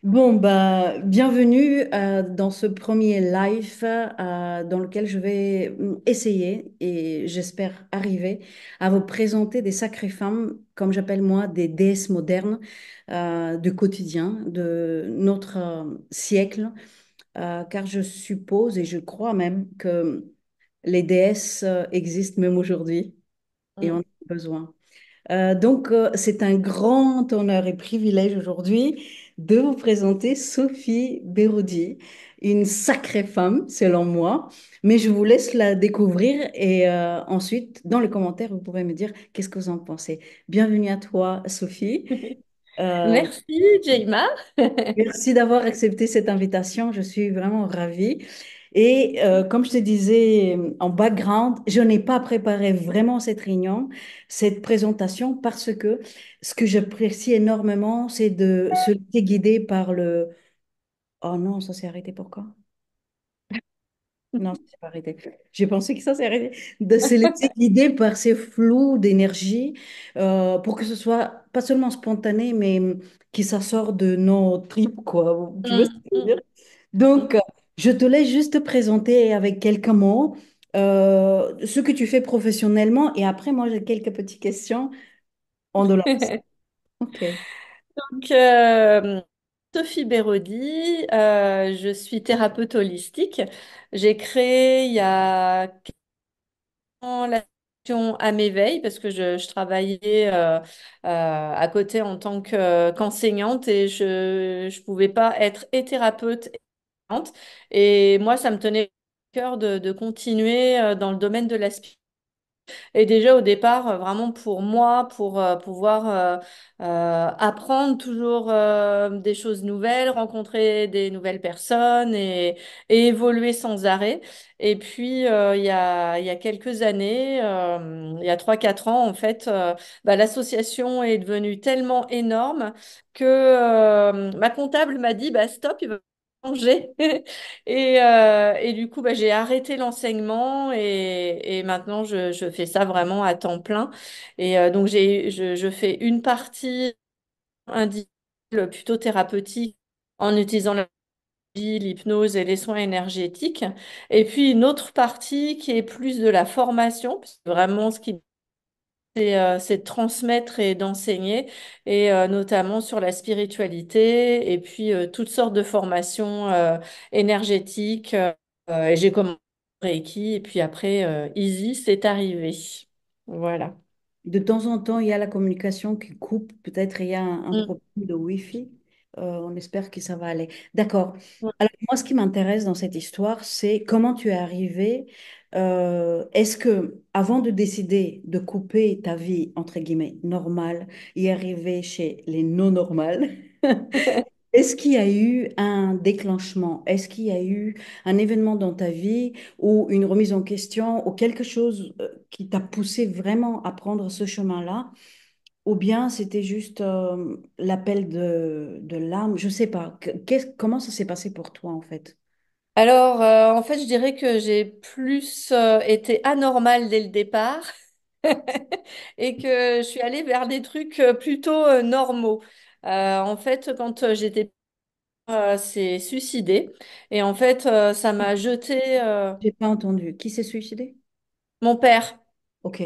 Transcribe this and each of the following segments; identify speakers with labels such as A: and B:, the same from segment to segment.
A: Bon, bah, bienvenue dans ce premier live dans lequel je vais essayer et j'espère arriver à vous présenter des sacrées femmes, comme j'appelle moi, des déesses modernes du quotidien, de notre siècle, car je suppose et je crois même que les déesses existent même aujourd'hui et on en
B: Mm.
A: a besoin. C'est un grand honneur et privilège aujourd'hui de vous présenter Sophie Berodi, une sacrée femme selon moi, mais je vous laisse la découvrir et ensuite, dans les commentaires, vous pourrez me dire qu'est-ce que vous en pensez. Bienvenue à toi, Sophie. Euh,
B: Merci, Jaima.
A: Merci d'avoir accepté cette invitation. Je suis vraiment ravie. Et comme je te disais en background, je n'ai pas préparé vraiment cette réunion, cette présentation, parce que ce que j'apprécie énormément, c'est de se laisser guider par le... Oh non, ça s'est arrêté pourquoi? Non, ça s'est pas arrêté. J'ai pensé que ça s'est arrêté. De se laisser guider par ces flous d'énergie pour que ce soit pas seulement spontané, mais que ça sort de nos tripes, quoi. Tu vois ce que
B: Mm,
A: je veux dire?
B: mm,
A: Donc,
B: mm.
A: je te laisse juste te présenter avec quelques mots ce que tu fais professionnellement et après, moi, j'ai quelques petites questions en de lance. OK.
B: Donc, Sophie Béraudy, je suis thérapeute holistique. J'ai créé il y a 4 ans la session à m'éveil parce que je travaillais à côté en tant qu'enseignante et je ne pouvais pas être et thérapeute et enseignante. Et moi, ça me tenait à cœur de continuer dans le domaine de la spiritualité. Et déjà au départ, vraiment pour moi, pour pouvoir apprendre toujours des choses nouvelles, rencontrer des nouvelles personnes et évoluer sans arrêt. Et puis, il y a quelques années, il y a 3 4 ans, en fait, l'association est devenue tellement énorme que ma comptable m'a dit, bah, stop, il va changer. Et du coup, j'ai arrêté l'enseignement et maintenant, je fais ça vraiment à temps plein. Et donc, je fais une partie individuelle plutôt thérapeutique en utilisant la l'hypnose et les soins énergétiques. Et puis, une autre partie qui est plus de la formation, parce que vraiment, ce qui c'est de transmettre et d'enseigner, et notamment sur la spiritualité, et puis toutes sortes de formations énergétiques. Et j'ai commencé Reiki, et puis après, Easy, c'est arrivé. Voilà.
A: De temps en temps, il y a la communication qui coupe. Peut-être il y a un
B: Mm.
A: problème de Wi-Fi. On espère que ça va aller. D'accord. Alors, moi, ce qui m'intéresse dans cette histoire, c'est comment tu es arrivé. Est-ce que, avant de décider de couper ta vie, entre guillemets, normale, et arriver chez les non-normales, est-ce qu'il y a eu un déclenchement? Est-ce qu'il y a eu un événement dans ta vie ou une remise en question ou quelque chose qui t'a poussé vraiment à prendre ce chemin-là? Ou bien c'était juste l'appel de l'âme? Je sais pas. Comment ça s'est passé pour toi en fait?
B: Alors, en fait, je dirais que j'ai plus été anormale dès le départ et que je suis allée vers des trucs plutôt normaux. En fait, quand j'étais s'est suicidé. Et en fait, ça m'a jeté
A: J'ai pas entendu. Qui s'est suicidé?
B: mon père
A: Ok.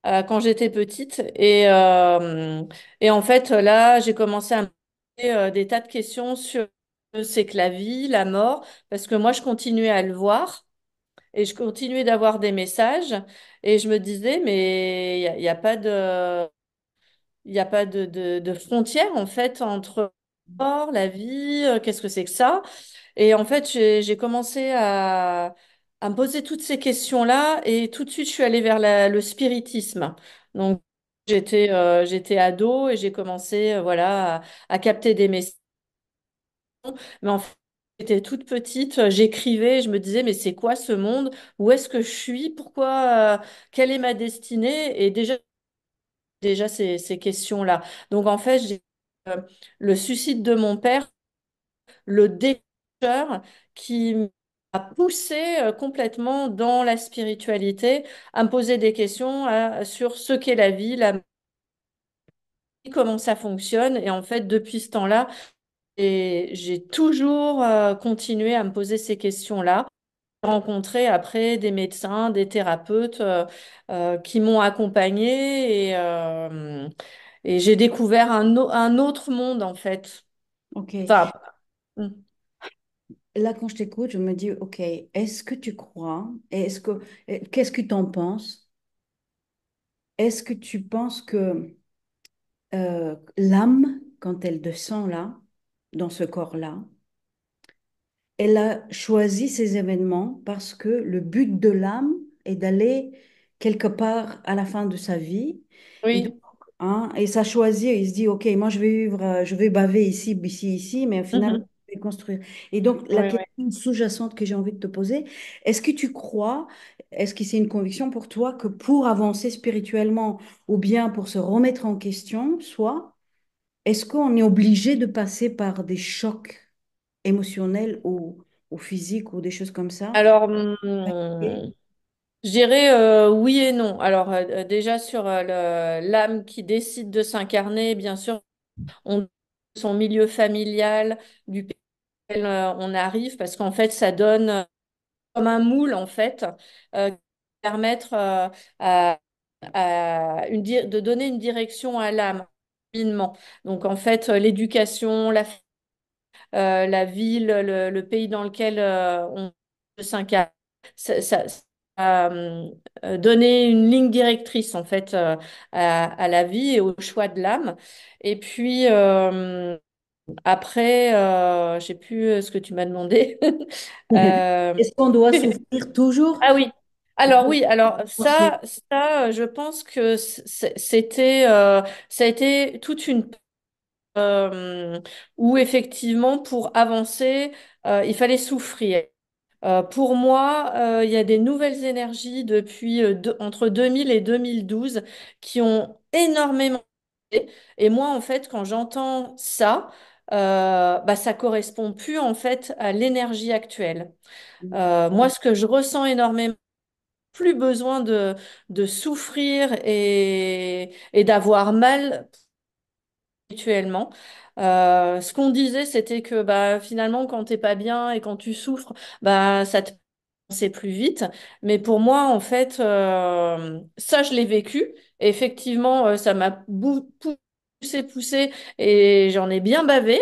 B: quand j'étais petite. Et en fait, là, j'ai commencé à me poser des tas de questions sur c'est que la vie, la mort, parce que moi, je continuais à le voir et je continuais d'avoir des messages. Et je me disais, mais il y a pas de frontière, en fait, entre la mort, la vie, qu'est-ce que c'est que ça? Et en fait, j'ai commencé à me poser toutes ces questions-là et tout de suite, je suis allée vers le spiritisme. Donc, j'étais ado et j'ai commencé voilà, à capter des messages. Mais en fait, j'étais toute petite, j'écrivais, je me disais, mais c'est quoi ce monde? Où est-ce que je suis? Pourquoi? Quelle est ma destinée? Et déjà ces questions-là. Donc, en fait, j'ai euh, le suicide de mon père le déclencheur qui m'a poussé complètement dans la spiritualité, à me poser des questions sur ce qu'est la vie, comment ça fonctionne. Et en fait, depuis ce temps-là, j'ai toujours continué à me poser ces questions-là. J'ai rencontré après des médecins, des thérapeutes qui m'ont accompagnée et j'ai découvert un autre monde en fait.
A: Ok.
B: Enfin,
A: Là, quand je t'écoute, je me dis, ok, est-ce que tu crois, et qu'est-ce que tu en penses? Est-ce que tu penses que l'âme, quand elle descend là, dans ce corps-là, elle a choisi ces événements parce que le but de l'âme est d'aller quelque part à la fin de sa vie. Et donc,
B: oui.
A: et ça choisit, il se dit, OK, moi je vais vivre, je vais baver ici, ici, ici, mais au final,
B: Mhm.
A: je vais construire. Et donc, la
B: Oui, oui.
A: question sous-jacente que j'ai envie de te poser, est-ce que tu crois, est-ce que c'est une conviction pour toi que pour avancer spirituellement ou bien pour se remettre en question, soit, est-ce qu'on est obligé de passer par des chocs émotionnels ou physiques ou des choses comme ça?
B: Alors,
A: Et-
B: je dirais oui et non. Alors, déjà sur l'âme qui décide de s'incarner, bien sûr, on son milieu familial, du pays auquel on arrive, parce qu'en fait, ça donne comme un moule, en fait, qui va permettre à, de donner une direction à l'âme, finement. Donc, en fait, l'éducation, la ville, le pays dans lequel on s'incarne. Ça a donné une ligne directrice en fait à la vie et au choix de l'âme. Et puis après, je sais plus ce que tu m'as demandé. Euh,
A: Est-ce qu'on doit souffrir toujours?
B: ah oui. Alors
A: Pour
B: oui, alors
A: avancer?
B: je pense que ça a été toute une où effectivement, pour avancer, il fallait souffrir. Pour moi, il y a des nouvelles énergies depuis entre 2000 et 2012 qui ont énormément changé. Et moi, en fait, quand j'entends ça, bah, ça correspond plus en fait à l'énergie actuelle. Moi, ce que je ressens énormément, plus besoin de souffrir et d'avoir mal habituellement. Ce qu'on disait, c'était que bah, finalement, quand t'es pas bien et quand tu souffres, bah, ça te c'est plus vite. Mais pour moi, en fait, ça, je l'ai vécu. Et effectivement, ça m'a poussé et j'en ai bien bavé.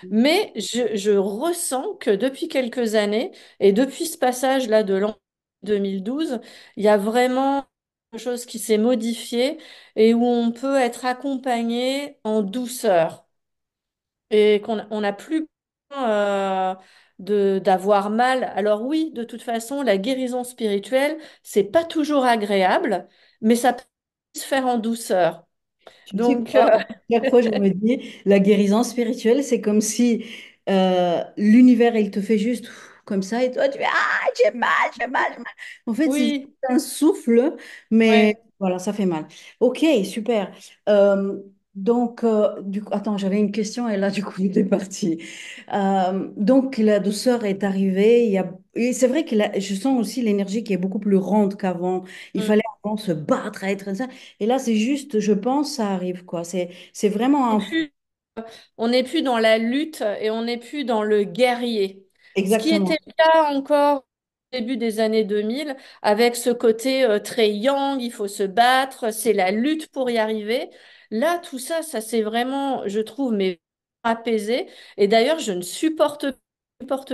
B: Mais je ressens que depuis quelques années et depuis ce passage-là de l'an 2012, il y a vraiment quelque chose qui s'est modifié et où on peut être accompagné en douceur et qu'on on n'a plus besoin, d'avoir mal. Alors oui, de toute façon, la guérison spirituelle, c'est pas toujours agréable, mais ça peut se faire en douceur.
A: Tu sais
B: Donc,
A: quoi? Chaque fois, je me dis, la guérison spirituelle, c'est comme si l'univers, il te fait juste comme ça, et toi, tu fais, ah, j'ai mal, j'ai mal, j'ai mal. En fait, c'est juste
B: oui,
A: un souffle, mais
B: ouais.
A: voilà, ça fait mal. Ok, super. Donc, du coup, attends, j'avais une question, et là, du coup, il est parti. Donc, la douceur est arrivée. Et c'est vrai que je sens aussi l'énergie qui est beaucoup plus ronde qu'avant. Il
B: Mm.
A: fallait avant se battre, être ça. Et là, c'est juste, je pense, ça arrive, quoi. C'est vraiment
B: Et
A: un...
B: puis, on n'est plus dans la lutte et on n'est plus dans le guerrier. Ce qui était
A: Exactement.
B: le cas encore au début des années 2000, avec ce côté très yang, il faut se battre, c'est la lutte pour y arriver. Là, tout ça, ça s'est vraiment, je trouve, mais apaisé. Et d'ailleurs, je ne supporte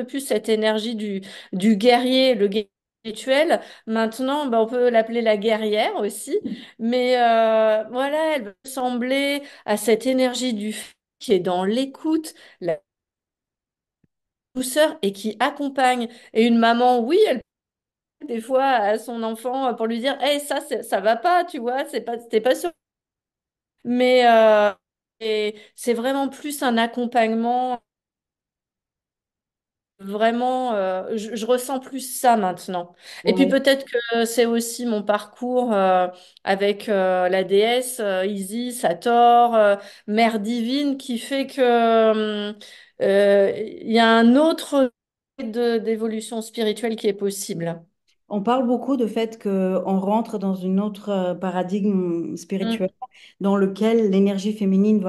B: plus cette énergie du guerrier, le guerrier spirituel. Maintenant, ben, on peut l'appeler la guerrière aussi. Mais voilà, elle veut ressembler à cette énergie du feu qui est dans l'écoute, la douceur et qui accompagne. Et une maman, oui, elle peut des fois à son enfant pour lui dire, hey, ça va pas, tu vois, t'es pas sûr. Mais c'est vraiment plus un accompagnement. Vraiment, je ressens plus ça maintenant. Et puis
A: Ouais.
B: peut-être que c'est aussi mon parcours avec la déesse Isis, Hathor, Mère divine, qui fait que il y a un autre d'évolution spirituelle qui est possible.
A: On parle beaucoup du fait qu'on rentre dans une autre paradigme spirituel
B: Mm.
A: dans lequel l'énergie féminine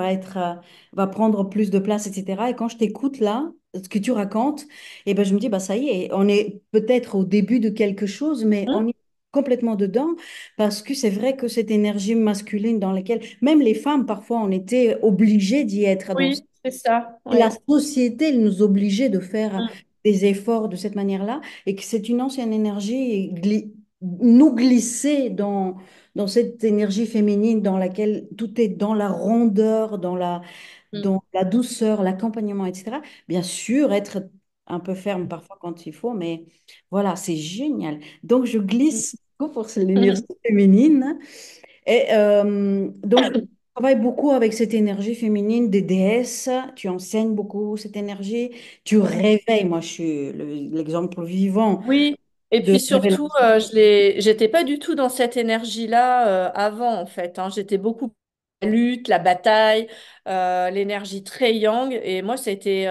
A: va prendre plus de place, etc. Et quand je t'écoute là, ce que tu racontes, eh ben, je me dis, bah, ça y est, on est peut-être au début de quelque chose, mais
B: Mm.
A: on est complètement dedans parce que c'est vrai que cette énergie masculine dans laquelle, même les femmes, parfois, on était obligées d'y être. Donc,
B: Oui, c'est ça.
A: la
B: Oui.
A: société elle nous obligeait de faire
B: Mm.
A: des efforts de cette manière-là et que c'est une ancienne énergie nous glisser dans cette énergie féminine dans laquelle tout est dans la rondeur,
B: Mm.
A: dans la douceur, l'accompagnement, etc. Bien sûr, être un peu ferme parfois quand il faut, mais voilà, c'est génial. Donc, je glisse beaucoup pour l'énergie
B: Mm.
A: féminine. Et donc, je travaille beaucoup avec cette énergie féminine des déesses. Tu enseignes beaucoup cette énergie. Tu réveilles. Moi, je suis l'exemple vivant
B: Oui, et
A: de
B: puis surtout,
A: révélation.
B: j'étais pas du tout dans cette énergie-là avant en fait, hein. J'étais beaucoup la lutte, la bataille, l'énergie très yang, et moi, c'était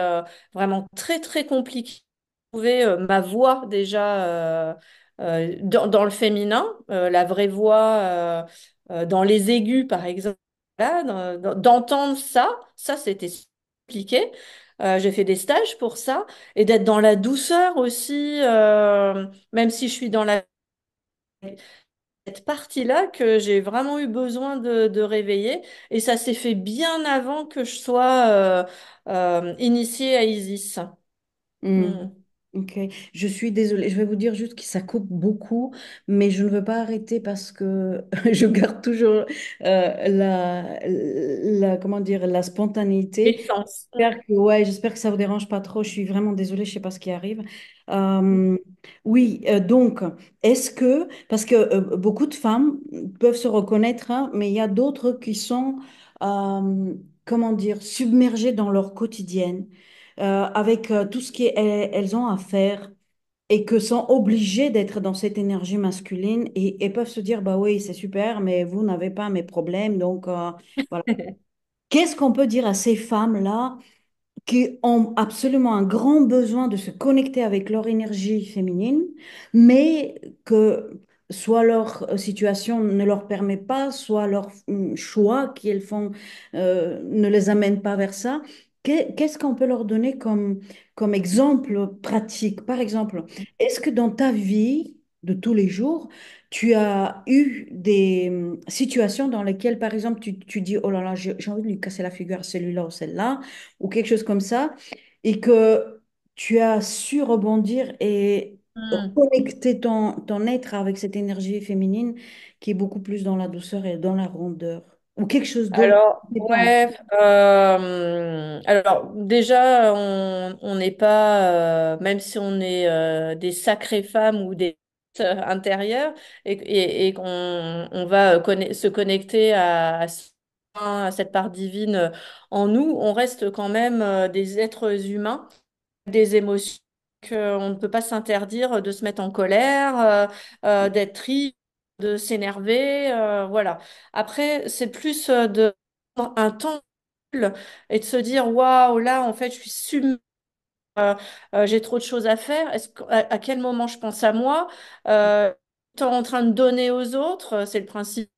B: vraiment très très compliqué de trouver ma voix déjà dans le féminin, la vraie voix dans les aigus par exemple, là, d'entendre ça c'était compliqué. J'ai fait des stages pour ça et d'être dans la douceur aussi, même si je suis dans cette partie-là que j'ai vraiment eu besoin de réveiller. Et ça s'est fait bien avant que je sois initiée à Isis.
A: Hmm.
B: Mm.
A: Ok, je suis désolée. Je vais vous dire juste que ça coupe beaucoup, mais je ne veux pas arrêter parce que je garde toujours comment dire, la spontanéité.
B: L'essence.
A: J'espère que ça vous dérange pas trop. Je suis vraiment désolée, je sais pas ce qui arrive. Euh, oui, donc, parce que beaucoup de femmes peuvent se reconnaître, hein, mais il y a d'autres qui sont, comment dire, submergées dans leur quotidienne, avec tout ce qu'elles ont à faire et que sont obligées d'être dans cette énergie masculine et peuvent se dire, bah oui, c'est super, mais vous n'avez pas mes problèmes, donc voilà. Qu'est-ce qu'on peut dire à ces femmes-là qui ont absolument un grand besoin de se connecter avec leur énergie féminine, mais que soit leur situation ne leur permet pas, soit leur choix qu'elles font ne les amène pas vers ça. Qu'est-ce qu'on peut leur donner comme exemple pratique? Par exemple, est-ce que dans ta vie de tous les jours, tu as eu des situations dans lesquelles, par exemple, tu dis, oh là là, j'ai envie de lui casser la figure à celui-là ou celle-là, ou quelque chose comme ça, et que tu as su rebondir et
B: Mm.
A: reconnecter ton être avec cette énergie féminine qui est beaucoup plus dans la douceur et dans la rondeur, ou quelque chose d'autre.
B: Alors,
A: Je sais pas.
B: ouais, alors déjà, on n'est pas, même si on est des sacrées femmes ou des intérieures, et qu'on on va se connecter à cette part divine en nous, on reste quand même des êtres humains, des émotions qu'on ne peut pas s'interdire de se mettre en colère, d'être triste, de s'énerver, voilà. Après, c'est plus de un temps et de se dire, waouh, là, en fait, je suis submergée, j'ai trop de choses à faire. À quel moment je pense à moi? Temps en train de donner aux autres, c'est le principe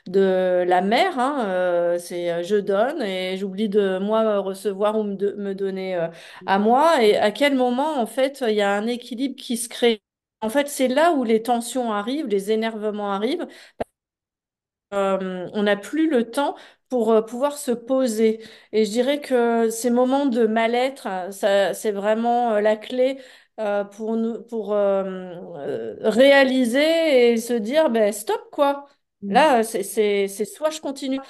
B: de la mère, hein, c'est je donne et j'oublie de moi recevoir ou me donner à moi. Et à quel moment, en fait, il y a un équilibre qui se crée. En fait, c'est là où les tensions arrivent, les énervements arrivent. On n'a plus le temps pour pouvoir se poser. Et je dirais que ces moments de mal-être, ça, c'est vraiment la clé pour nous, pour réaliser et se dire, ben stop quoi.
A: Mm.
B: Là, c'est soit je continue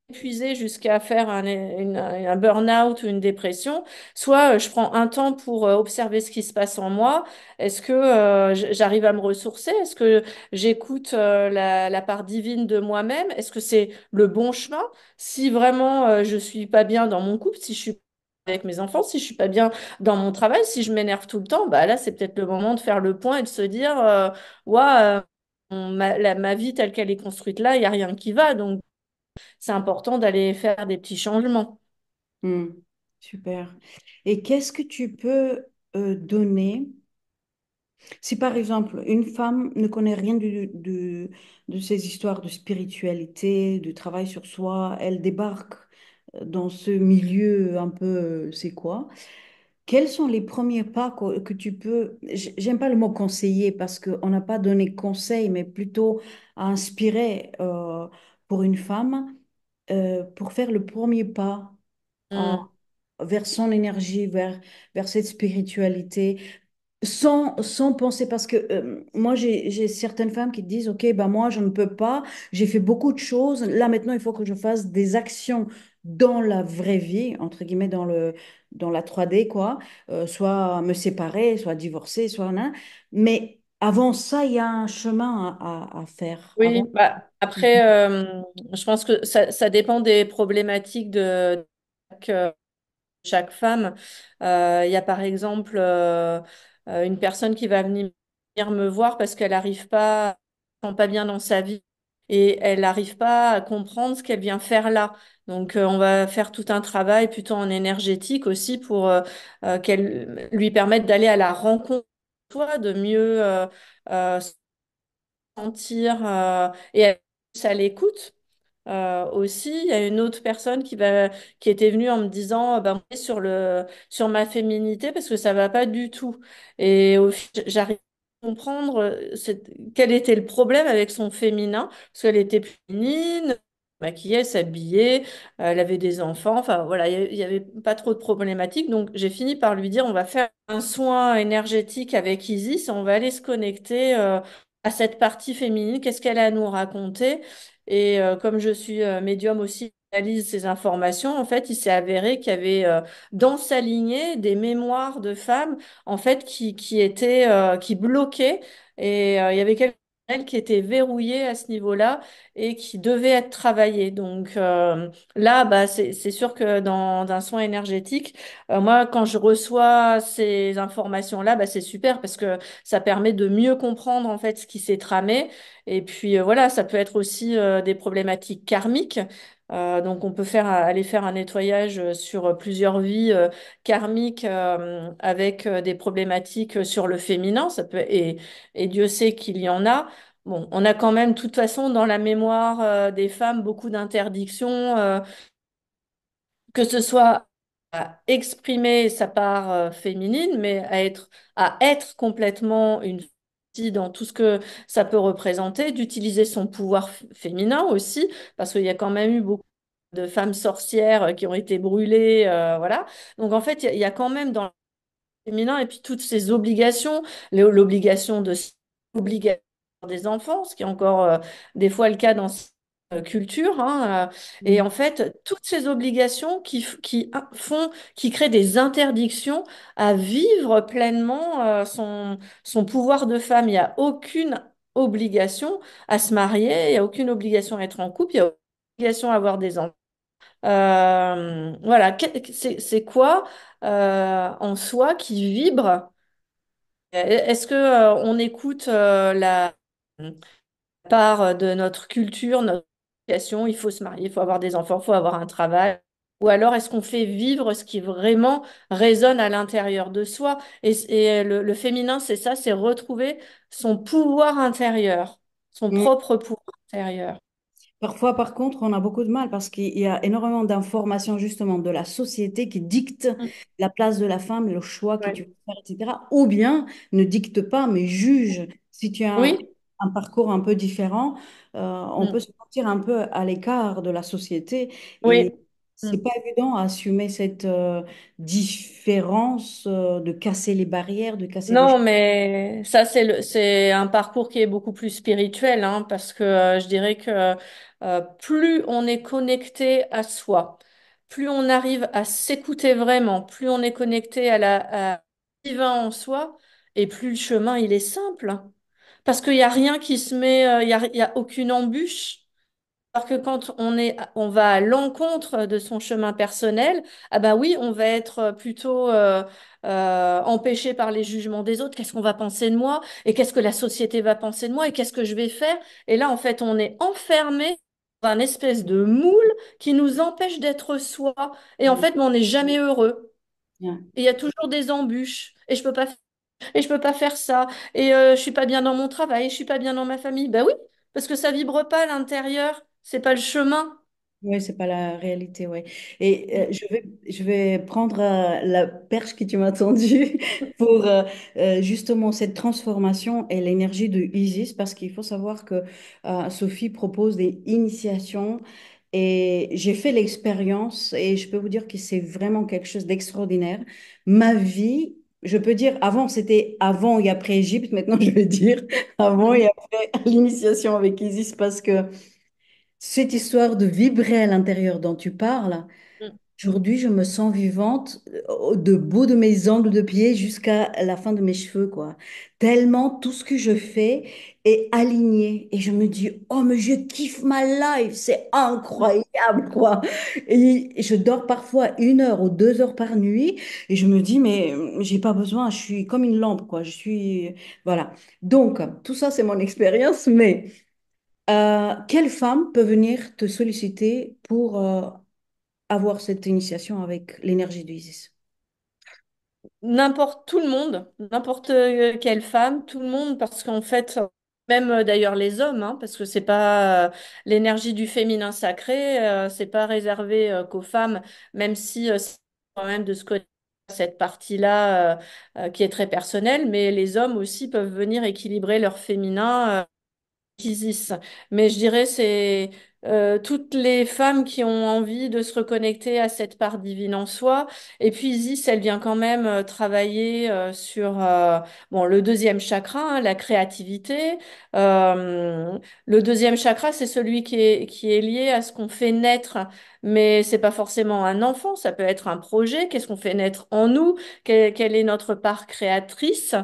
B: épuisé jusqu'à faire un burn-out ou une dépression, soit je prends un temps pour observer ce qui se passe en moi. Est-ce que j'arrive à me ressourcer? Est-ce que j'écoute la part divine de moi-même? Est-ce que c'est le bon chemin? Si vraiment je suis pas bien dans mon couple, si je suis pas avec mes enfants, si je suis pas bien dans mon travail, si je m'énerve tout le temps, bah là c'est peut-être le moment de faire le point et de se dire, ouais, ma vie telle qu'elle est construite là, il n'y a rien qui va. Donc c'est important d'aller faire des petits changements.
A: Mm. Super. Et qu'est-ce que tu peux donner Si par exemple, une femme ne connaît rien de ces histoires de spiritualité, de travail sur soi, elle débarque dans ce milieu un peu, c'est quoi? Quels sont les premiers pas que tu peux, j'aime pas le mot conseiller parce qu'on n'a pas donné conseil, mais plutôt à inspirer pour une femme pour faire le premier pas
B: Hmm.
A: vers son énergie, vers cette spiritualité, sans penser, parce que moi, j'ai certaines femmes qui disent, OK, ben moi, je ne peux pas, j'ai fait beaucoup de choses, là maintenant, il faut que je fasse des actions dans la vraie vie, entre guillemets, dans la 3D, quoi, soit me séparer, soit divorcer, soit... Hein. Mais avant ça, il y a un chemin à faire.
B: Oui,
A: Avant.
B: bah, après, je pense que ça dépend des problématiques de chaque femme. Il y a par exemple une personne qui va venir me voir parce qu'elle n'arrive pas, elle se sent pas bien dans sa vie et elle n'arrive pas à comprendre ce qu'elle vient faire là. Donc, on va faire tout un travail plutôt en énergétique aussi pour qu'elle lui permette d'aller à la rencontre de soi, de mieux se sentir et être plus à l'écoute. Aussi, il y a une autre personne qui était venue en me disant, ben, sur ma féminité parce que ça va pas du tout. Et j'arrive à comprendre quel était le problème avec son féminin, parce qu'elle était plus féminine, maquillée, s'habillait, elle avait des enfants, enfin voilà, il y avait pas trop de problématiques. Donc j'ai fini par lui dire, on va faire un soin énergétique avec Isis, on va aller se connecter à cette partie féminine, qu'est-ce qu'elle a à nous raconter. Et comme je suis médium aussi, analyse ces informations, en fait, il s'est avéré qu'il y avait dans sa lignée des mémoires de femmes, en fait, qui bloquaient. Et il y avait quelqu'un qui était verrouillé à ce niveau-là et qui devait être travaillé. Donc là, bah, c'est sûr que dans un soin énergétique, moi, quand je reçois ces informations-là, bah, c'est super parce que ça permet de mieux comprendre en fait ce qui s'est tramé. Et puis voilà, ça peut être aussi des problématiques karmiques. Donc on peut aller faire un nettoyage sur plusieurs vies karmiques avec des problématiques sur le féminin. Et Dieu sait qu'il y en a. Bon, on a quand même, de toute façon, dans la mémoire des femmes, beaucoup d'interdictions. Que ce soit à exprimer sa part féminine, mais à être complètement une fille dans tout ce que ça peut représenter, d'utiliser son pouvoir féminin aussi, parce qu'il y a quand même eu beaucoup de femmes sorcières qui ont été brûlées, voilà. Donc en fait, il y a quand même dans féminin et puis toutes ces obligations, l'obligation l'obligation des enfants, ce qui est encore des fois le cas dans certaines cultures, hein, et en fait, toutes ces obligations qui créent des interdictions à vivre pleinement son pouvoir de femme. Il n'y a aucune obligation à se marier, il n'y a aucune obligation à être en couple, il n'y a aucune obligation à avoir des enfants. Voilà, c'est quoi en soi qui vibre? Est-ce que on écoute la part de notre culture, notre éducation, il faut se marier, il faut avoir des enfants, il faut avoir un travail, ou alors est-ce qu'on fait vivre ce qui vraiment résonne à l'intérieur de soi? Et le féminin, c'est ça, c'est retrouver son pouvoir intérieur, son
A: Mm.
B: propre pouvoir intérieur.
A: Parfois, par contre, on a beaucoup de mal parce qu'il y a énormément d'informations justement de la société qui dictent
B: Mm.
A: la place de la femme, le choix que tu
B: Ouais.
A: veux faire, etc. Ou bien ne dicte pas, mais juge. Si tu as
B: Oui.
A: un parcours un peu différent, on peut
B: Mm.
A: se sentir un peu à l'écart de la société et
B: Oui.
A: c'est
B: Mm.
A: pas évident à assumer cette différence, de casser les barrières, de casser les...
B: Non, mais ça, c'est un parcours qui est beaucoup plus spirituel, hein, parce que je dirais que plus on est connecté à soi, plus on arrive à s'écouter vraiment, plus on est connecté à divin en soi, et plus le chemin, il est simple, hein. Parce qu'il n'y a rien qui se met, il y a aucune embûche. Alors que quand on va à l'encontre de son chemin personnel, ah bah oui, on va être plutôt empêché par les jugements des autres. Qu'est-ce qu'on va penser de moi? Et qu'est-ce que la société va penser de moi? Et qu'est-ce que je vais faire? Et là, en fait, on est enfermé dans un espèce de moule qui nous empêche d'être soi. Et en fait, mais on n'est jamais heureux.
A: Ouais.
B: Et il y a toujours des embûches. Et je peux pas faire. et je peux pas faire ça, et je suis pas bien dans mon travail, je suis pas bien dans ma famille. Ben oui, parce que ça vibre pas à l'intérieur, c'est pas le chemin.
A: Oui, c'est pas la réalité, ouais. Et je vais prendre la perche que tu m'as tendue pour justement cette transformation et l'énergie de Isis, parce qu'il faut savoir que Sophie propose des initiations et j'ai fait l'expérience et je peux vous dire que c'est vraiment quelque chose d'extraordinaire. Ma vie, je peux dire, avant, c'était avant et après Égypte, maintenant je vais dire avant et
B: Mhm.
A: après l'initiation avec Isis, parce que cette histoire de vibrer à l'intérieur dont tu parles, aujourd'hui, je me sens vivante de bout de mes ongles de pied jusqu'à la fin de mes cheveux, quoi. Tellement tout ce que je fais est aligné. Et je me dis, oh, mais je kiffe ma life, c'est incroyable, quoi. Et je dors parfois 1 heure ou 2 heures par nuit. Et je me dis, mais j'ai pas besoin, je suis comme une lampe, quoi. Je suis. Voilà. Donc, tout ça, c'est mon expérience, mais. Quelle femme peut venir te solliciter pour avoir cette initiation avec l'énergie d'Isis?
B: N'importe tout le monde, n'importe quelle femme, tout le monde, parce qu'en fait, même d'ailleurs les hommes, hein, parce que c'est pas l'énergie du féminin sacré, c'est pas réservé qu'aux femmes, même si c'est quand même de se connaître cette partie-là qui est très personnelle, mais les hommes aussi peuvent venir équilibrer leur féminin Isis. Mais je dirais c'est toutes les femmes qui ont envie de se reconnecter à cette part divine en soi. Et puis Isis, elle vient quand même travailler sur bon, le deuxième chakra, hein, la créativité. Le deuxième chakra, c'est celui qui est lié à ce qu'on fait naître. Mais c'est pas forcément un enfant, ça peut être un projet. Qu'est-ce qu'on fait naître en nous? Quelle est notre part créatrice,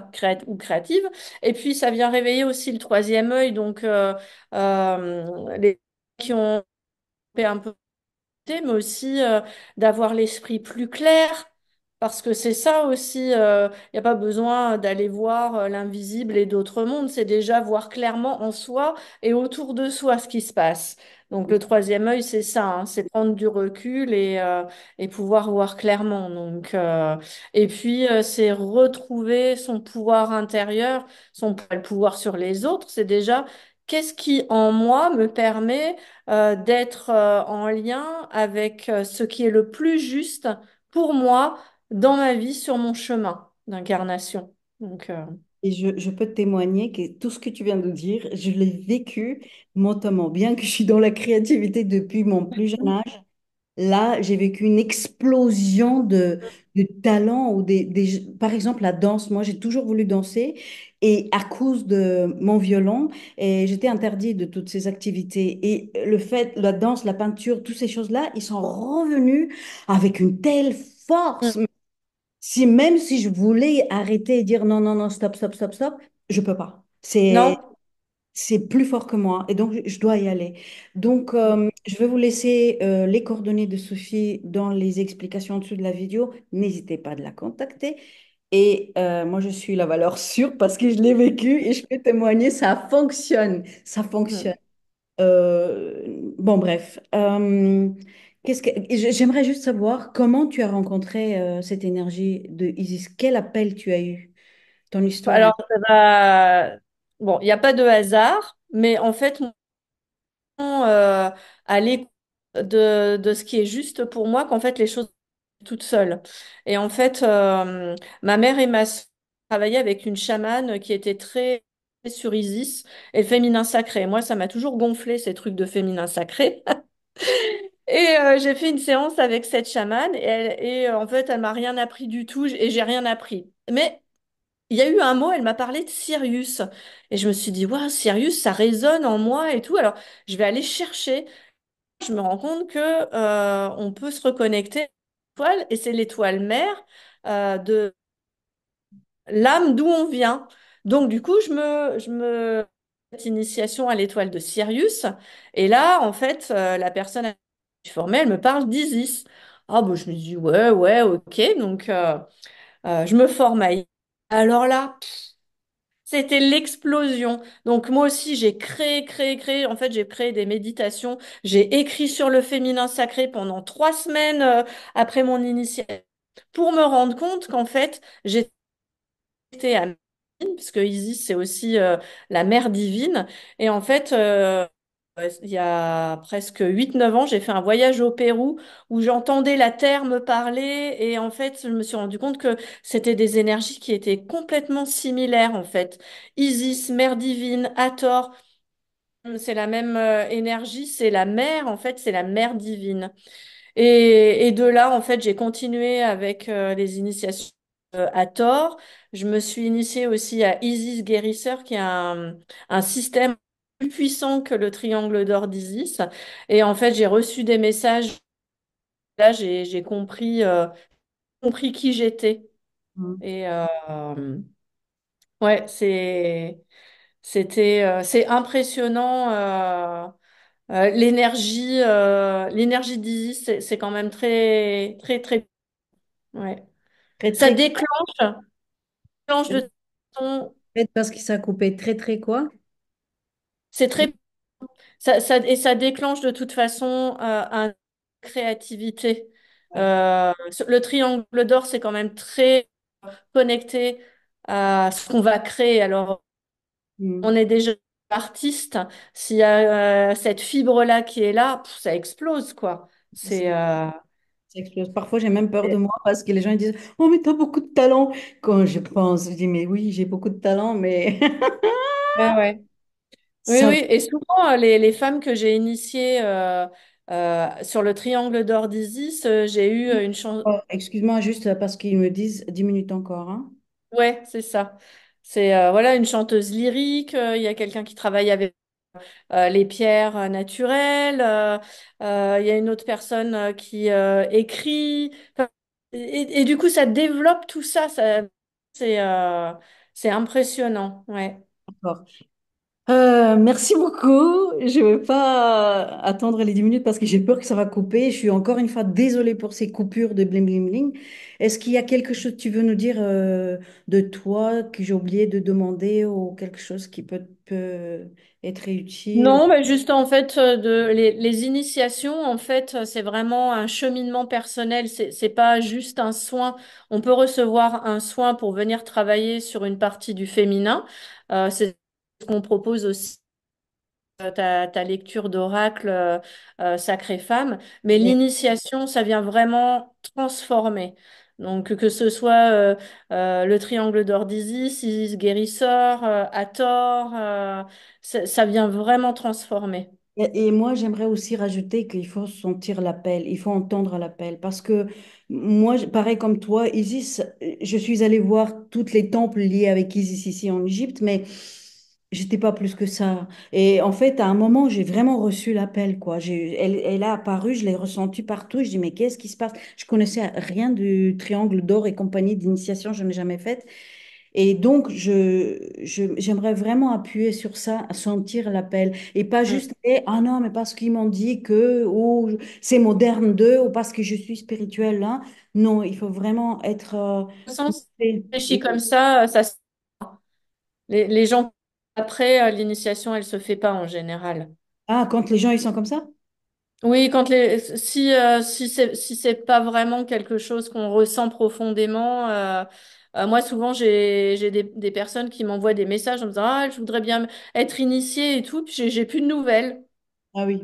B: ou créative? Et puis, ça vient réveiller aussi le troisième œil. Donc, les qui ont fait un peu, mais aussi d'avoir l'esprit plus clair. Parce que c'est ça aussi, il n'y a pas besoin d'aller voir l'invisible et d'autres mondes, c'est déjà voir clairement en soi et autour de soi ce qui se passe. Donc le troisième œil, c'est ça, hein, c'est prendre du recul et pouvoir voir clairement. Donc, et puis, c'est retrouver son pouvoir intérieur, le pouvoir sur les autres, c'est déjà qu'est-ce qui en moi me permet d'être en lien avec ce qui est le plus juste pour moi dans ma vie sur mon chemin d'incarnation. Donc,
A: Et je peux te témoigner que tout ce que tu viens de dire, je l'ai vécu notamment. Bien que je suis dans la créativité depuis mon plus jeune âge, là, j'ai vécu une explosion de talents ou par exemple, la danse. Moi, j'ai toujours voulu danser et à cause de mon violon, et j'étais interdite de toutes ces activités. Et le fait, la danse, la peinture, toutes ces choses-là, ils sont revenus avec une telle force. Si même si je voulais arrêter et dire non, non, non, stop, stop, stop, stop, je peux pas.
B: non?
A: C'est plus fort que moi et donc je dois y aller. Donc, je vais vous laisser les coordonnées de Sophie dans les explications en dessous de la vidéo. N'hésitez pas de la contacter. Et moi, je suis la valeur sûre parce que je l'ai vécu et je peux témoigner, ça fonctionne. Ça fonctionne.
B: Mm.
A: Bon, bref. J'aimerais juste savoir comment tu as rencontré cette énergie de Isis. Quel appel tu as eu? Ton histoire.
B: Alors, ça va. Bon, il n'y a pas de hasard, mais en fait, à l'écoute de ce qui est juste pour moi, qu'en fait, les choses toutes seules. Et en fait, ma mère et ma soeur travaillaient avec une chamane qui était très sur Isis et le féminin sacré. Moi, ça m'a toujours gonflé ces trucs de féminin sacré. Et j'ai fait une séance avec cette chamane en fait, elle m'a rien appris du tout et j'ai rien appris. Mais il y a eu un mot, elle m'a parlé de Sirius. Et je me suis dit, waouh, Sirius, ça résonne en moi et tout. Alors, je vais aller chercher. Je me rends compte que on peut se reconnecter à l'étoile et c'est l'étoile mère de l'âme d'où on vient. Donc, du coup, cette initiation à l'étoile de Sirius. Et là, en fait, la personne à qui je suis formée, elle me parle d'Isis. Ah, bon, je me dis, ouais, ouais, ok. Donc, je me forme à Isis. Alors là, c'était l'explosion. Donc moi aussi, j'ai créé. En fait, j'ai créé des méditations. J'ai écrit sur le féminin sacré pendant 3 semaines après mon initiation pour me rendre compte qu'en fait, j'étais connectée à Médine, parce que Isis, c'est aussi la mère divine. Et en fait, il y a presque 8 9 ans, j'ai fait un voyage au Pérou où j'entendais la terre me parler. Et en fait, je me suis rendu compte que c'était des énergies qui étaient complètement similaires, en fait. Isis, mère divine, Hathor, c'est la même énergie, c'est la mère, en fait, c'est la mère divine. Et de là, en fait, j'ai continué avec les initiations à Thor. Je me suis initiée aussi à Isis Guérisseur, qui est un système plus puissant que le triangle d'or d'Isis. Et en fait, j'ai reçu des messages. Là, j'ai compris qui j'étais.
A: Mm.
B: Et ouais, c'est impressionnant. L'énergie d'Isis, c'est quand même très, très, très. Ouais.
A: Très,
B: Ça
A: très,
B: déclenche de ton.
A: parce que ça a coupé très, très quoi?
B: C'est très. Et ça déclenche de toute façon une créativité.
A: Ouais.
B: Le triangle d'or, c'est quand même très connecté à ce qu'on va créer. Alors,
A: Mm.
B: on est déjà artiste. S'il y a cette fibre-là qui est là, ça explose, quoi.
A: Ça,
B: C'est.
A: ça explose. Parfois, j'ai même peur de moi parce que les gens ils disent, oh, mais t'as beaucoup de talent. Quand je pense, je dis, mais oui, j'ai beaucoup de talent, mais
B: Ouais, ouais. Oui,
A: ça.
B: oui. Et souvent, les femmes que j'ai initiées sur le triangle d'or d'Isis, j'ai eu une chance.
A: Oh, excuse-moi, juste parce qu'ils me disent 10 minutes encore, hein.
B: Ouais, c'est ça. C'est voilà une chanteuse lyrique. Il y a quelqu'un qui travaille avec les pierres naturelles. Il y a une autre personne qui écrit. Enfin, et du coup, ça développe tout ça. C'est c'est impressionnant. Ouais.
A: D'accord. Merci beaucoup. Je ne vais pas attendre les 10 minutes parce que j'ai peur que ça va couper. Je suis encore une fois désolée pour ces coupures de bling bling bling. Est-ce qu'il y a quelque chose que tu veux nous dire de toi que j'ai oublié de demander ou quelque chose qui peut être utile?
B: Non, mais juste en fait, les initiations, en fait, c'est vraiment un cheminement personnel. C'est pas juste un soin. On peut recevoir un soin pour venir travailler sur une partie du féminin. C'est ce qu'on propose aussi ta lecture d'oracle Sacrée Femme, mais
A: Oui.
B: l'initiation, ça vient vraiment transformer. Donc que ce soit le triangle d'or d'Isis, Isis guérisseur, Hathor, ça vient vraiment transformer.
A: Et moi, j'aimerais aussi rajouter qu'il faut sentir l'appel, il faut entendre l'appel. Parce que moi, pareil comme toi, Isis, je suis allée voir toutes les temples liés avec Isis ici en Égypte, mais j'étais pas plus que ça. Et en fait, à un moment, j'ai vraiment reçu l'appel, quoi. Elle a apparu, je l'ai ressentie partout. Je dis, mais qu'est-ce qui se passe? Je connaissais rien du triangle d'or et compagnie d'initiation, je n'ai jamais fait. Et donc, j'aimerais vraiment appuyer sur ça, à sentir l'appel. Et pas
B: Mm.
A: juste, ah non, mais parce qu'ils m'ont dit que, ou c'est moderne d'eux, ou parce que je suis spirituelle là. Non, il faut vraiment être
B: Au sens
A: connecté.
B: réfléchi comme ça, les gens après l'initiation, elle se fait pas en général.
A: Ah, quand les gens, ils sont comme ça?
B: Oui, si c'est pas vraiment quelque chose qu'on ressent profondément, moi souvent j'ai des personnes qui m'envoient des messages en me disant ah je voudrais bien être initiée et tout, puis j'ai plus de nouvelles,
A: Ah oui.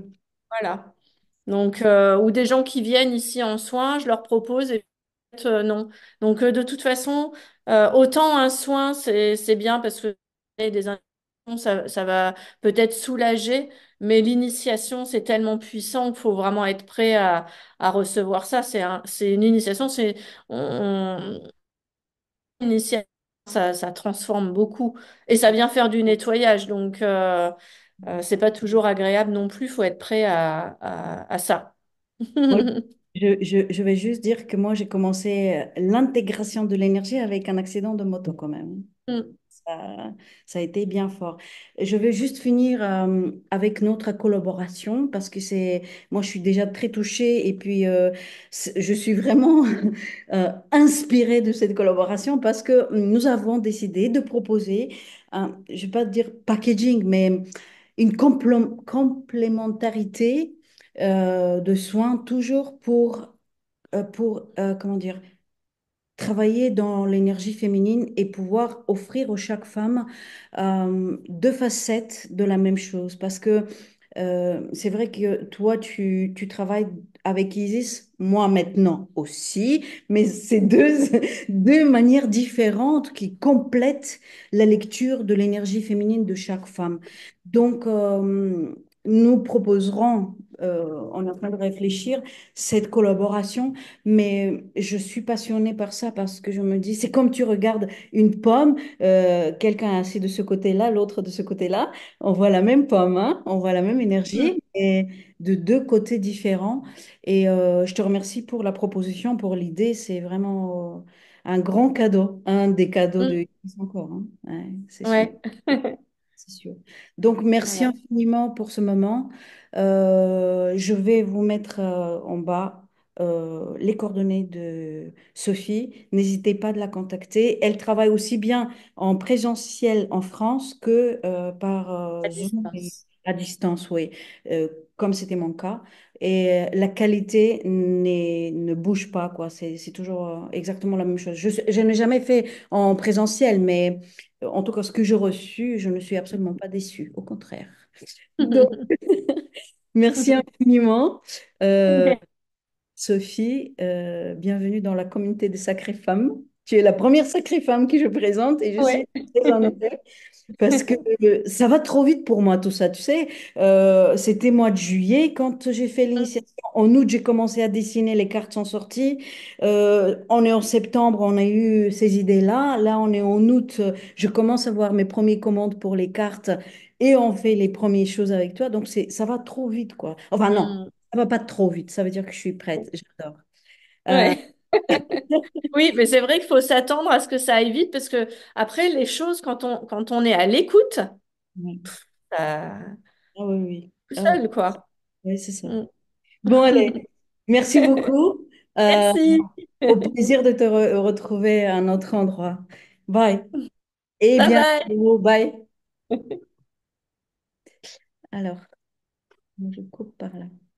B: voilà. Donc ou des gens qui viennent ici en soins, je leur propose et non. Donc de toute façon, autant un soin c'est bien parce que des indications, ça va peut-être soulager, mais l'initiation c'est tellement puissant qu'il faut vraiment être prêt à recevoir ça. C'est une initiation, initiation, ça transforme beaucoup et ça vient faire du nettoyage. Donc c'est pas toujours agréable non plus. Il faut être prêt à ça.
A: Moi, je vais juste dire que moi, j'ai commencé l'intégration de l'énergie avec un accident de moto quand même.
B: Mm.
A: Ça, ça a été bien fort. Je vais juste finir avec notre collaboration parce que moi, je suis déjà très touchée et puis je suis vraiment inspirée de cette collaboration parce que nous avons décidé de proposer, je ne vais pas dire packaging, mais une complémentarité de soins toujours comment dire, travailler dans l'énergie féminine et pouvoir offrir à chaque femme deux facettes de la même chose. Parce que c'est vrai que toi, tu travailles avec Isis, moi maintenant aussi, mais c'est deux manières différentes qui complètent la lecture de l'énergie féminine de chaque femme. Donc, nous proposerons, on est en train de réfléchir, cette collaboration, mais je suis passionnée par ça parce que je me dis, c'est comme tu regardes une pomme, quelqu'un est assis de ce côté-là, l'autre de ce côté-là, on voit la même pomme, hein, on voit la même
B: Mm.
A: énergie, et de deux côtés différents. Et je te remercie pour la proposition, pour l'idée, c'est vraiment un grand cadeau, un des cadeaux
B: Mm.
A: de encore, hein. Ouais, c'est sûr.
B: Ouais.
A: C'est sûr. Donc, merci
B: Voilà.
A: infiniment pour ce moment. Je vais vous mettre en bas les coordonnées de Sophie. N'hésitez pas de la contacter. Elle travaille aussi bien en présentiel en France que par
B: À
A: Zoom et
B: distance.
A: à distance, oui, comme c'était mon cas. Et la qualité ne bouge pas, quoi. C'est toujours exactement la même chose. Je n'ai jamais fait en présentiel, mais en tout cas, ce que j'ai reçu, je ne suis absolument pas déçue, au contraire. Donc, merci infiniment, euh, Sophie. Bienvenue dans la communauté des sacrées femmes. Tu es la première sacrée femme que je présente et je suis
B: Ouais.
A: très honorée. Parce que ça va trop vite pour moi, tout ça. Tu sais, c'était mois de juillet quand j'ai fait l'initiation. En août, j'ai commencé à dessiner, les cartes sont sorties. On est en septembre, on a eu ces idées-là. Là, on est en août, je commence à voir mes premières commandes pour les cartes et on fait les premières choses avec toi. Donc, ça va trop vite, quoi. Enfin, non,
B: Mm.
A: ça va pas trop vite. Ça veut dire que je suis prête. J'adore. Euh,
B: Ouais. Oui, mais c'est vrai qu'il faut s'attendre à ce que ça aille vite parce que après, les choses, quand on est à l'écoute,
A: ouais.
B: ça...
A: Ah oui, oui.
B: tout
A: Ah
B: seul, quoi.
A: oui, c'est ça.
B: Mm.
A: Bon, allez, merci beaucoup. Euh,
B: Merci.
A: Au plaisir de te retrouver à un autre endroit. Bye. Et
B: Bye
A: bien,
B: bye.
A: bye. Alors, je coupe par là.